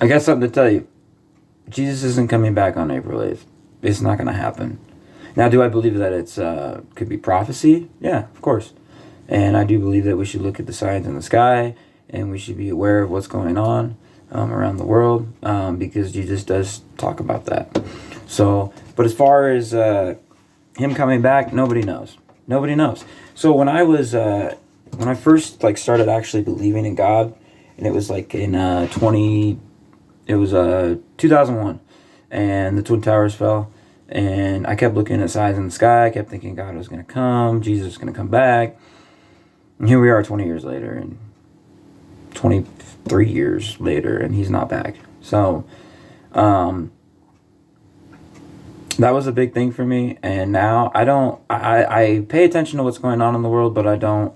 I got something to tell you. Jesus isn't coming back on April 8th. It's not going to happen. Now, do I believe that it's could be prophecy? Yeah, of course. And I do believe that we should look at the signs in the sky, and we should be aware of what's going on around the world, because Jesus does talk about that. So, but as far as him coming back, nobody knows. Nobody knows. So when I was when I first started actually believing in God, and it was like in 2001, and the Twin Towers fell, and I kept looking at signs in the sky. I kept thinking God was going to come, Jesus was going to come back, and here we are 20 years later, and 23 years later, and he's not back. So that was a big thing for me, and now I pay attention to what's going on in the world, but I don't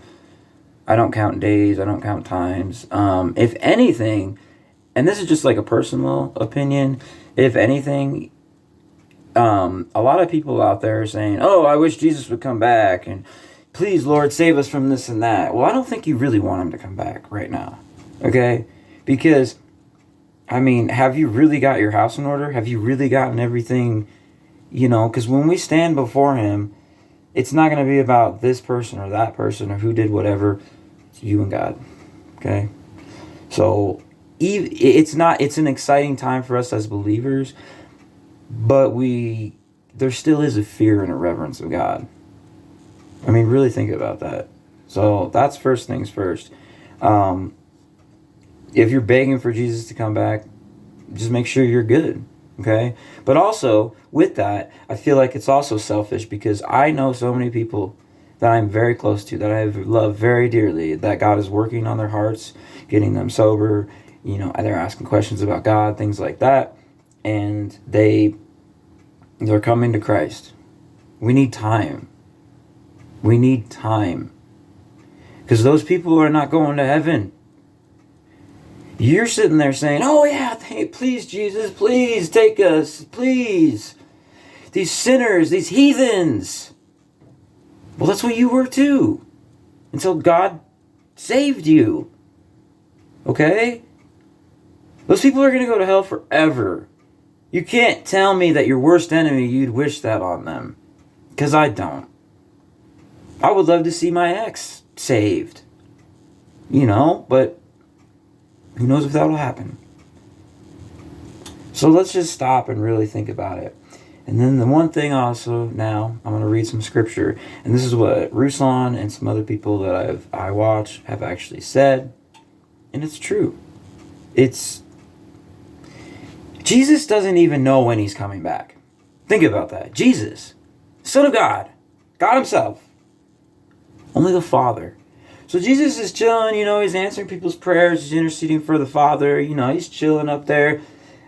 count days, I don't count times. If anything, and this is just like a personal opinion, if anything, a lot of people out there are saying, oh, I wish Jesus would come back, and please, Lord, save us from this and that. Well, I don't think you really want him to come back right now, okay? Because, I mean, have you really got your house in order? Have you really gotten everything, because when we stand before him, it's not going to be about this person or that person or who did whatever. It's you and God, okay? So it's an exciting time for us as believers, but there still is a fear and a reverence of God. I mean, really think about that. So that's first things first. If you're begging for Jesus to come back, just make sure you're good, okay? But also, with that, I feel like it's also selfish, because I know so many people that I'm very close to, that I love very dearly, that God is working on their hearts, getting them sober, they're asking questions about God, things like that, and they're coming to Christ. We need time. We need time. Because those people are not going to heaven. You're sitting there saying, oh yeah, please Jesus, please take us, please. These sinners, these heathens. Well, that's what you were too. Until God saved you. Okay? Those people are going to go to hell forever. You can't tell me that your worst enemy, you'd wish that on them. Because I don't. I would love to see my ex saved. But who knows if that'll happen. So let's just stop and really think about it. And then the one thing also, now I'm going to read some scripture. And this is what Ruslan and some other people that I watch have actually said. And it's true. Jesus doesn't even know when he's coming back. Think about that. Jesus, Son of God, God himself. Only the Father. So Jesus is chilling, he's answering people's prayers, he's interceding for the Father, he's chilling up there,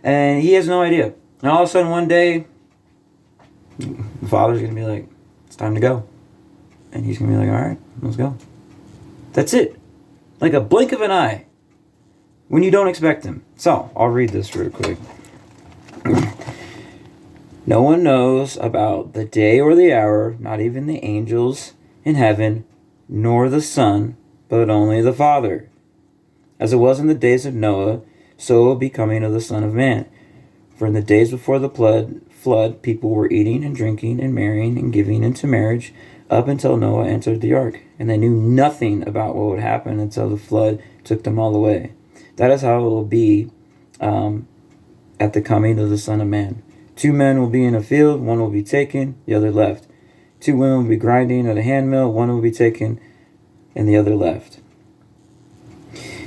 and he has no idea. And all of a sudden one day, the Father's going to be like, it's time to go. And he's going to be like, all right, let's go. That's it. Like a blink of an eye. When you don't expect him. So, I'll read this real quick. No one knows about the day or the hour, not even the angels in heaven, nor the Son, but only the Father. As it was in the days of Noah, so it will be coming of the Son of Man. For in the days before the flood, people were eating and drinking and marrying and giving into marriage up until Noah entered the ark. And they knew nothing about what would happen until the flood took them all away. That is how it will be at the coming of the Son of Man. 2 men will be in a field, one will be taken, the other left. 2 women will be grinding at a handmill, one will be taken, and the other left.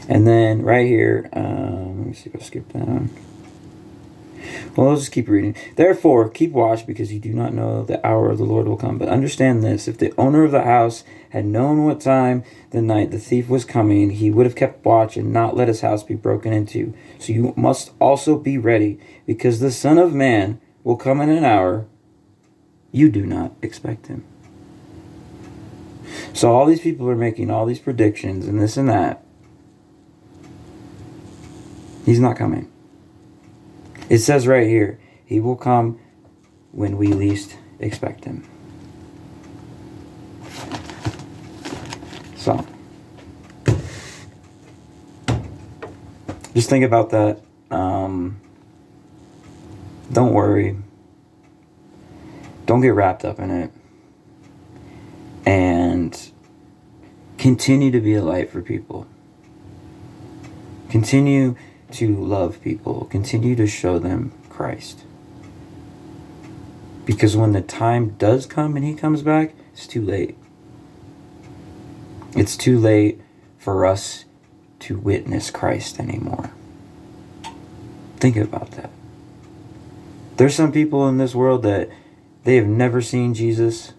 And then right here, let me see if I skip down. Well, let's just keep reading. Therefore, keep watch, because you do not know the hour of the Lord will come. But understand this, if the owner of the house had known what time the night the thief was coming, he would have kept watch and not let his house be broken into. So you must also be ready, because the Son of Man will come in an hour you do not expect him. So all these people are making all these predictions and this and that. He's not coming. It says right here, he will come when we least expect him. So, just think about that. don't worry. Don't get wrapped up in it. And continue to be a light for people. Continue to love people. Continue to show them Christ. Because when the time does come and he comes back, it's too late. It's too late for us to witness Christ anymore. Think about that. There's some people in this world that they have never seen Jesus,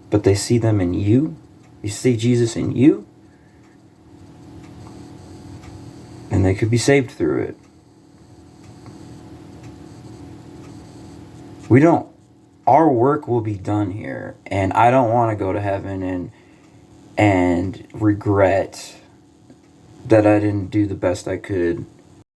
but they see them in you. You see Jesus in you, and they could be saved through it. Our work will be done here, and I don't want to go to heaven and regret that I didn't do the best I could